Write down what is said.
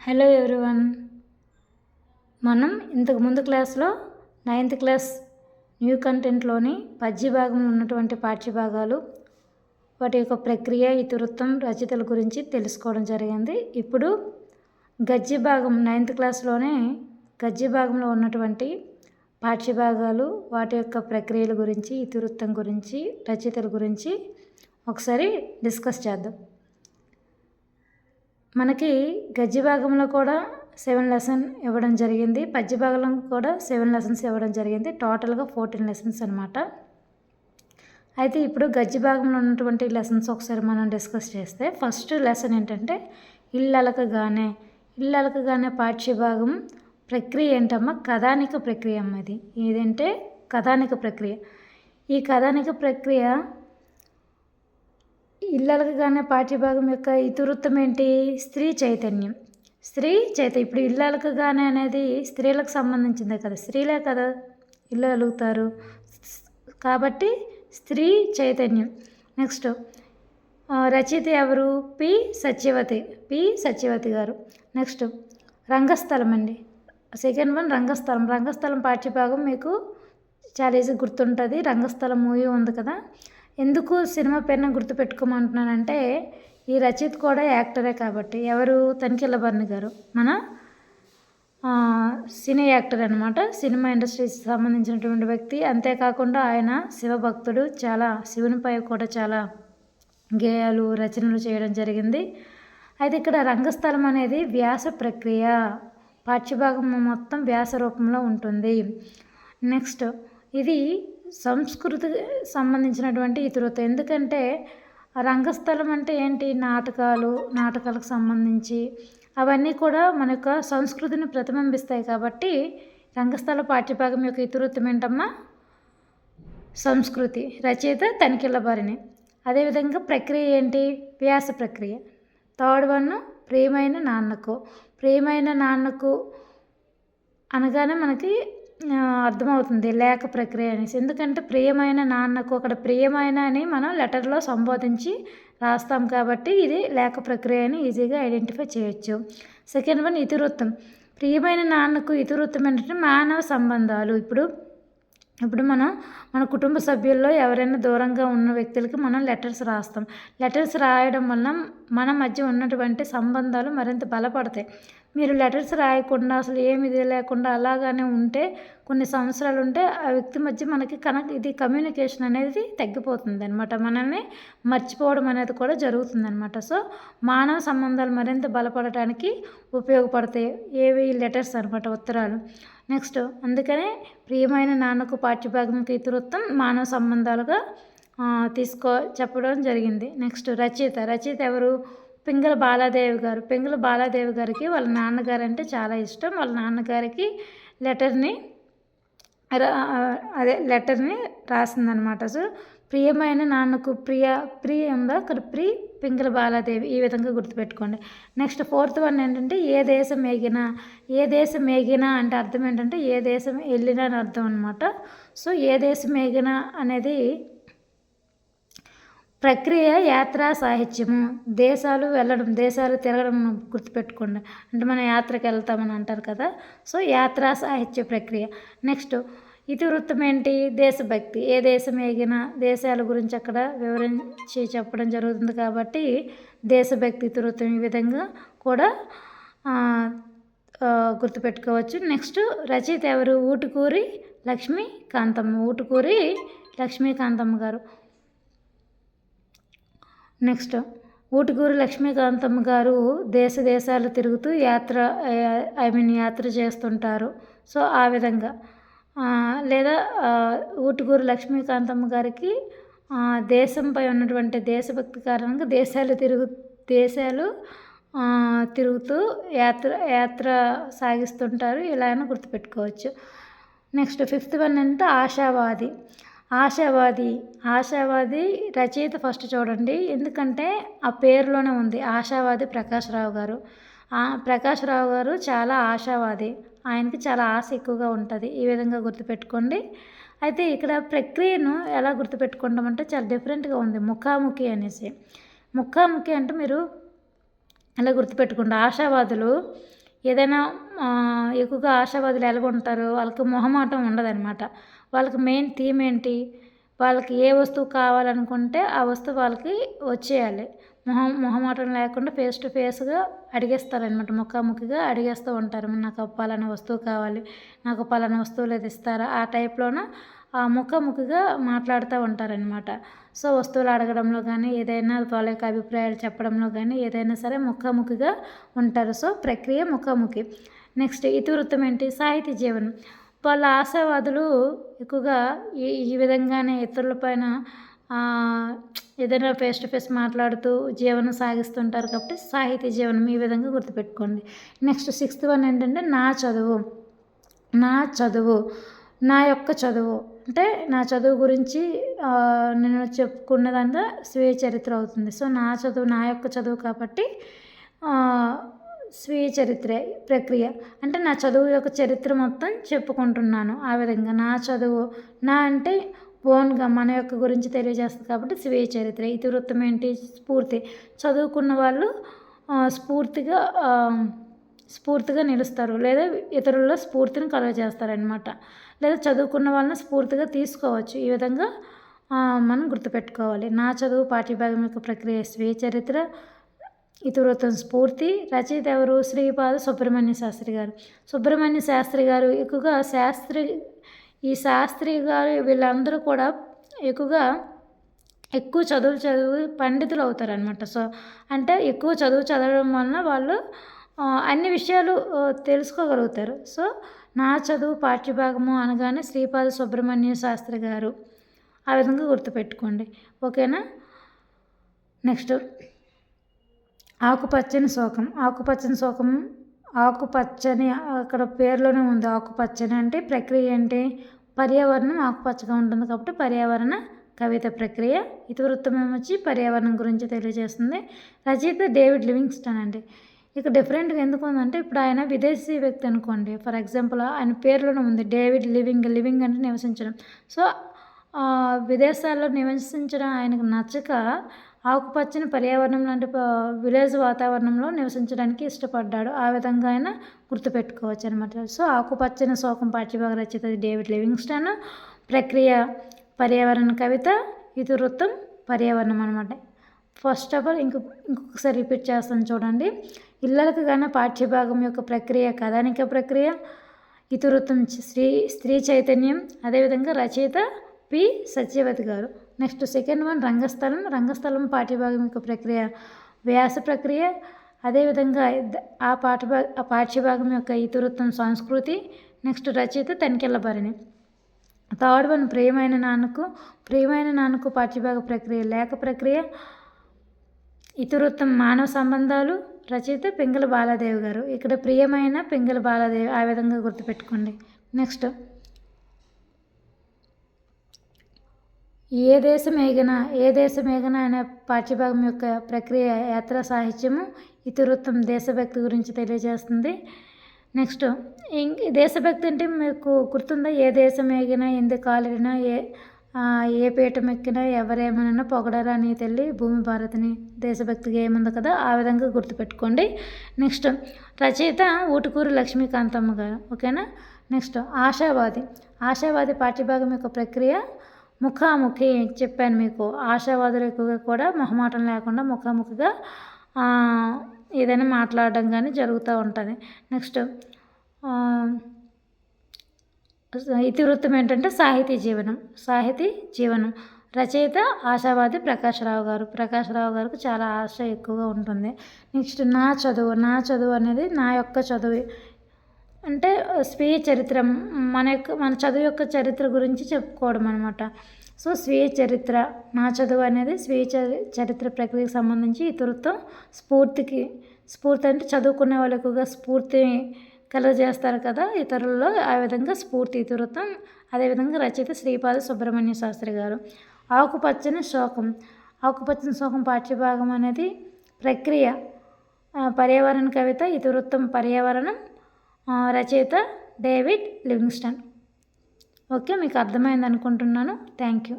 Hello everyone. మనం ఇంతకుముందు క్లాస్లో 9th క్లాస్ న్యూ కంటెంట్లోని పద్య భాగంలో ఉన్నటువంటి పాఠ్యభాగాలు, వాటి యొక్క ప్రక్రియ, ఇతివృత్తం, రచయితల గురించి తెలుసుకోవడం జరిగింది. ఇప్పుడు గద్య భాగం 9th క్లాస్లోనే గద్య భాగంలో ఉన్నటువంటి పాఠ్యభాగాలు, వాటి యొక్క ప్రక్రియల గురించి, ఇతివృత్తం గురించి, రచయితల గురించి ఒకసారి డిస్కస్ చేద్దాం. మనకి గద్య భాగంలో కూడా 7 లెసన్ ఇవ్వడం జరిగింది, పద్య భాగంలో కూడా 7 లెసన్స్ ఇవ్వడం జరిగింది. టోటల్గా 14 లెసన్స్ అనమాట. అయితే ఇప్పుడు గద్య భాగంలో ఉన్నటువంటి లెసన్స్ ఒకసారి మనం డిస్కస్ చేస్తే, ఫస్ట్ లెసన్ ఏంటంటే ఇల్లలకగానే. ఇల్లలకగానే పాఠ్యభాగం ప్రక్రియ ఏంటమ్మా? కథానిక ప్రక్రియ అమ్మ. ఇది ఏదంటే కథానిక ప్రక్రియ. ఈ కథానిక ప్రక్రియ ఇల్లలకగానే పాఠ్యభాగం యొక్క ఇతివృత్తం ఏంటి? స్త్రీ చైతన్యం. ఇప్పుడు ఇల్లలకగానే అనేది స్త్రీలకు సంబంధించిందే కదా, స్త్రీలే కదా ఇల్లు అలుగుతారు, కాబట్టి స్త్రీ చైతన్యం. నెక్స్ట్ రచయిత ఎవరు? పి సత్యవతి గారు. నెక్స్ట్ రంగస్థలం అండి. సెకండ్ వన్ రంగస్థలం. రంగస్థలం పాఠ్యభాగం మీకు చాలా ఈజీ గుర్తుంటుంది. రంగస్థలం మూవీ ఉంది కదా. ఎందుకు సినిమా పేరున గుర్తుపెట్టుకోమంటున్నానంటే, ఈ రచయిత కూడా యాక్టరే కాబట్టి. ఎవరు? తనికెళ్ళభరణి గారు, మన సినీ యాక్టర్ అనమాట. సినిమా ఇండస్ట్రీకి సంబంధించినటువంటి వ్యక్తి. అంతేకాకుండా ఆయన శివభక్తుడు. చాలా శివునిపై కూడా చాలా గేయాలు, రచనలు చేయడం జరిగింది. అయితే ఇక్కడ రంగస్థలం అనేది వ్యాస ప్రక్రియ. పాఠ్యభాగం మొత్తం వ్యాస రూపంలో ఉంటుంది. నెక్స్ట్ ఇది సంస్కృతికి సంబంధించినటువంటి ఇతివృత్తం. ఎందుకంటే రంగస్థలం అంటే ఏంటి? నాటకాలకు సంబంధించి అవన్నీ కూడా మన యొక్క సంస్కృతిని ప్రతిబింబిస్తాయి. కాబట్టి రంగస్థల పాఠ్యభాగం యొక్క ఇతివృత్తం ఏంటమ్మా? సంస్కృతి. రచయిత తనికెళ్ళభరణి. అదేవిధంగా ప్రక్రియ ఏంటి? వ్యాస ప్రక్రియ. థర్డ్ వన్ ప్రియమైన నాన్నకు అనగానే మనకి అర్థమవుతుంది లేఖ ప్రక్రియ అనేసి. ఎందుకంటే ప్రియమైన నాన్నకు, అక్కడ ప్రియమైన అని మనం లెటర్లో సంబోధించి రాస్తాం కాబట్టి ఇది లేఖ ప్రక్రియ అని ఈజీగా ఐడెంటిఫై చేయొచ్చు. సెకండ్ వన్ ఇతివృత్తం. ప్రియమైన నాన్నకు ఇతివృత్తం ఏంటంటే మానవ సంబంధాలు. ఇప్పుడు మన కుటుంబ సభ్యుల్లో ఎవరైనా దూరంగా ఉన్న వ్యక్తులకి మనం లెటర్స్ రాస్తాం. లెటర్స్ రాయడం వలన మన మధ్య ఉన్నటువంటి సంబంధాలు మరింత బలపడతాయి. మీరు లెటర్స్ రాయకుండా అసలు ఏమి ఇది లేకుండా అలాగానే ఉంటే, కొన్ని సంవత్సరాలు ఉంటే ఆ వ్యక్తి మధ్య మనకి కమ్యూనికేషన్ అనేది తగ్గిపోతుంది అనమాట. మనల్ని మర్చిపోవడం అనేది కూడా జరుగుతుంది అనమాట. సో మానవ సంబంధాలు మరింత బలపడటానికి ఉపయోగపడతాయి ఏవి? లెటర్స్ అనమాట, ఉత్తరాలు. నెక్స్ట్ అందుకనే ప్రియమైన నాన్నకు పాఠ్యభాగంకి ఇతివృత్తం మానవ సంబంధాలుగా చెప్పడం జరిగింది. నెక్స్ట్ రచయిత ఎవరు? పింగళ బాలాదేవి గారు. పింగళ బాలాదేవి గారికి వాళ్ళ నాన్నగారు అంటే చాలా ఇష్టం. వాళ్ళ నాన్నగారికి లెటర్ని రాసిందనమాట. సో ప్రియమైన నాన్నకు ఉందా అక్కడ? పింగళ బాలాదేవి. ఈ విధంగా గుర్తుపెట్టుకోండి. నెక్స్ట్ ఫోర్త్ వన్ ఏంటంటే ఏ దేశం ఏగినా అంటే అర్థం ఏంటంటే ఏ దేశం వెళ్ళినా అని అర్థం అనమాట. సో ఏ దేశం ఏగినా అనేది ప్రక్రియ. యాత్రా సాహిత్యము. దేశాలు తిరగడం గుర్తుపెట్టుకోండి. అంటే మనం యాత్రకు వెళ్తామని అంటారు కదా. సో యాత్రా సాహిత్య ప్రక్రియ. నెక్స్ట్ ఇతివృత్తం ఏంటి? దేశభక్తి. ఏ దేశం ఏగినా దేశాల గురించి అక్కడ వివరించి చెప్పడం జరుగుతుంది కాబట్టి దేశభక్తి ఇతివృత్తం. ఈ విధంగా కూడా గుర్తుపెట్టుకోవచ్చు. నెక్స్ట్ రచయిత ఎవరు? ఊటుకూరి లక్ష్మీకాంతమ్మ గారు. నెక్స్ట్ ఊటుకూరి లక్ష్మీకాంతమ్మ గారు దేశాలు తిరుగుతూ యాత్ర చేస్తుంటారు. సో ఆ విధంగా. లేదా ఊటుకూరి లక్ష్మీకాంతమ్మ గారికి దేశంపై ఉన్నటువంటి దేశభక్తి కారణంగా దేశాలు తిరుగుతూ యాత్ర సాగిస్తుంటారు. ఇలా అయినా గుర్తుపెట్టుకోవచ్చు. నెక్స్ట్ ఫిఫ్త్ వన్ అంటే ఆశావాది రచయిత ఫస్ట్ చూడండి. ఎందుకంటే ఆ పేరులోనే ఉంది ఆశావాది. ప్రకాష్ రావు గారు చాలా ఆశావాది. ఆయనకి చాలా ఆశ ఎక్కువగా ఉంటుంది. ఈ విధంగా గుర్తుపెట్టుకోండి. అయితే ఇక్కడ ప్రక్రియను ఎలా గుర్తుపెట్టుకుంటామంటే చాలా డిఫరెంట్గా ఉంది. ముఖాముఖి అంటే మీరు అలా గుర్తుపెట్టుకోండి. ఆశావాదులు ఏదైనా ఎక్కువగా ఆశావాదులు ఎలాగుంటారు, వాళ్ళకి మొహమాటం ఉండదనమాట. వాళ్ళకి మెయిన్ థీమ్ ఏంటి, వాళ్ళకి ఏ వస్తువు కావాలనుకుంటే ఆ వస్తువు వాళ్ళకి వచ్చేయాలి. మొహమాటం లేకుండా ఫేస్ టు ఫేస్గా అడిగేస్తారనమాట. ముఖాముఖిగా అడిగేస్తూ ఉంటారు. నాకు పలానా వస్తువు కావాలి, నాకు పలానా వస్తువులు అది ఇస్తారా, ఆ టైప్లోన ముఖాముఖిగా మాట్లాడుతూ ఉంటారనమాట. సో వస్తువులు అడగడంలో కానీ, ఏదైనా వాళ్ళ యొక్క అభిప్రాయాలు చెప్పడంలో కానీ, ఏదైనా సరే ముఖాముఖిగా ఉంటారు. సో ప్రక్రియ ముఖాముఖి. నెక్స్ట్ ఇతివృత్తం ఏంటి, సాహితీ జీవనం. వాళ్ళ ఆశావాదులు ఎక్కువగా ఈ విధంగానే ఇతరుల పైన ఏదైనా ఫేస్ టు ఫేస్ మాట్లాడుతూ జీవనం సాగిస్తుంటారు కాబట్టి సాహితీ జీవనం ఈ విధంగా గుర్తుపెట్టుకోండి. నెక్స్ట్ 6th వన్ ఏంటంటే నా చదువు. నా యొక్క చదువు అంటే నా చదువు గురించి నేను చెప్పుకున్నదంతా స్వీయ చరిత్ర అవుతుంది. సో నా చదువు నా యొక్క చదువు కాబట్టి స్వీయ చరిత్ర ప్రక్రియ అంటే నా చదువు యొక్క చరిత్ర మొత్తం చెప్పుకుంటున్నాను. ఆ విధంగా నా చదువు, నా అంటే ఓన్గా మన యొక్క గురించి తెలియజేస్తుంది కాబట్టి స్వీయ చరిత్ర. ఇతివృత్తం ఏంటి, స్ఫూర్తి. చదువుకున్న వాళ్ళు స్ఫూర్తిగా నిలుస్తారు, లేదా ఇతరుల్లో స్ఫూర్తిని కలుగజేస్తారనమాట. లేదా చదువుకున్న వాళ్ళని స్ఫూర్తిగా తీసుకోవచ్చు. ఈ విధంగా మనం గుర్తుపెట్టుకోవాలి. నా చదువు పాఠ్యభాగం యొక్క ప్రక్రియ స్వీయ చరిత్ర. ఇతివృత్తం స్ఫూర్తి. రచయిత ఎవరు, శ్రీపాద సుబ్రహ్మణ్య శాస్త్రి గారు. సుబ్రహ్మణ్య శాస్త్రి గారు ఎక్కువగా ఈ శాస్త్రి గారు వీళ్ళందరూ కూడా ఎక్కువ చదువు పండితులు అవుతారనమాట. సో అంటే ఎక్కువ చదవడం వలన వాళ్ళు అన్ని విషయాలు తెలుసుకోగలుగుతారు. సో నా చదువు పాఠ్యభాగము అనగానే శ్రీపాద సుబ్రహ్మణ్య శాస్త్రి గారు. ఆ విధంగా గుర్తుపెట్టుకోండి. ఓకేనా. నెక్స్ట్ ఆకుపచ్చని శోకం. ఆకుపచ్చని అక్కడ పేరులోనే ఉంది. ఆకుపచ్చని అంటే ప్రక్రియ ఏంటి, పర్యావరణం ఆకుపచ్చగా ఉంటుంది కాబట్టి పర్యావరణ కవిత ప్రక్రియ. ఇతివృత్తం ఏమొచ్చి పర్యావరణం గురించి తెలియజేస్తుంది. రచయిత డేవిడ్ లివింగ్స్టన్ అండి. ఇక డిఫరెంట్గా ఎందుకు ఉందంటే ఇప్పుడు ఆయన విదేశీ వ్యక్తి అనుకోండి. ఫర్ ఎగ్జాంపుల్ ఆయన పేరులోనే ఉంది డేవిడ్ లివింగ్ అంటే నివసించడం. సో విదేశాల్లో నివసించడం ఆయనకు నచ్చక ఆకుపచ్చని పర్యావరణం లాంటి విలేజ్ వాతావరణంలో నివసించడానికి ఇష్టపడ్డాడు. ఆ విధంగా ఆయన గుర్తుపెట్టుకోవచ్చు అనమాట. సో ఆకుపచ్చని శోకం పాఠ్యభాగ రచయిత డేవిడ్ లివింగ్స్టన్. ప్రక్రియ పర్యావరణ కవిత. ఇతివృత్తం పర్యావరణం అనమాట. ఫస్ట్ ఆఫ్ ఆల్ ఇంకొకసారి రిపీట్ చేస్తాను చూడండి. ఇళ్ళలకు గాన పాఠ్యభాగం యొక్క ప్రక్రియ కథానిక ప్రక్రియ. ఇతివృత్తం స్త్రీ చైతన్యం. అదేవిధంగా రచయిత పి సత్యవతి గారు. నెక్స్ట్ సెకండ్ వన్ రంగస్థలం పాఠ్యభాగం యొక్క ప్రక్రియ వ్యాస ప్రక్రియ. అదేవిధంగా ఆ పాఠ్యభాగం యొక్క ఇతివృత్తం సంస్కృతి. నెక్స్ట్ రచయిత తనికెళ్ళ భరణి. థర్డ్ వన్ ప్రియమైన నాన్నకు పాఠ్యభాగ ప్రక్రియ లేఖ ప్రక్రియ. ఇతివృత్తం మానవ సంబంధాలు. రచయిత పింగళ బాలాదేవి గారు. ఇక్కడ ప్రియమైన పింగళ బాలాదేవి. ఆ విధంగా గుర్తుపెట్టుకోండి. నెక్స్ట్ ఏ దేశమేగన అనే పాఠ్యభాగం యొక్క ప్రక్రియ యాత్రా సాహిత్యము. ఇతివృత్తం దేశభక్తి గురించి తెలియజేస్తుంది. నెక్స్ట్ దేశభక్తి అంటే మీకు గుర్తుందా, ఏ దేశం ఎగినా ఎందుకు కాలినా ఏ పీఠం ఎక్కినా ఎవరేమన్నా పొగడరా నీ తల్లి భూమి భారతిని. దేశభక్తిగా ఏముంది కదా, ఆ విధంగా గుర్తుపెట్టుకోండి. నెక్స్ట్ రచయిత ఊటుకూరు లక్ష్మీకాంతమ్మ గారు. ఓకేనా. నెక్స్ట్ ఆశావాది పాఠ్యభాగం యొక్క ప్రక్రియ ముఖాముఖి. చెప్పాను మీకు, ఆశావాదులు ఎక్కువగా కూడా మొహమాటం లేకుండా ముఖాముఖిగా ఏదైనా మాట్లాడడం కానీ జరుగుతూ ఉంటుంది. నెక్స్ట్ ఇతివృత్తం ఏంటంటే సాహితీ జీవనం. రచయిత ఆశావాది ప్రకాశరావు గారికి చాలా ఆశ ఎక్కువగా ఉంటుంది. నెక్స్ట్ నా చదువు అనేది నా యొక్క చదువు అంటే స్వీయ చరిత్ర, మన చదువు యొక్క చరిత్ర గురించి చెప్పుకోవడం అనమాట. సో స్వీయ చరిత్ర, నా చదువు అనేది స్వీయ చరిత్ర ప్రక్రియకు సంబంధించి. ఇతివృత్తం స్ఫూర్తి అంటే చదువుకునే వాళ్ళు ఎక్కువగా స్ఫూర్తి కలుగజేస్తారు కదా ఇతరుల్లో, ఆ విధంగా స్ఫూర్తి ఇతివృత్తం. అదేవిధంగా రచయిత శ్రీపాద సుబ్రహ్మణ్య శాస్త్రి గారు. ఆకుపచ్చని శోకం పాఠ్యభాగం అనేది ప్రక్రియ పర్యావరణ కవిత. ఇతివృత్తం పర్యావరణం. రచయిత డేవిడ్ లివింగ్స్టన్. ఓకే, మీకు అర్థమైంది అనుకుంటున్నాను. Thank you.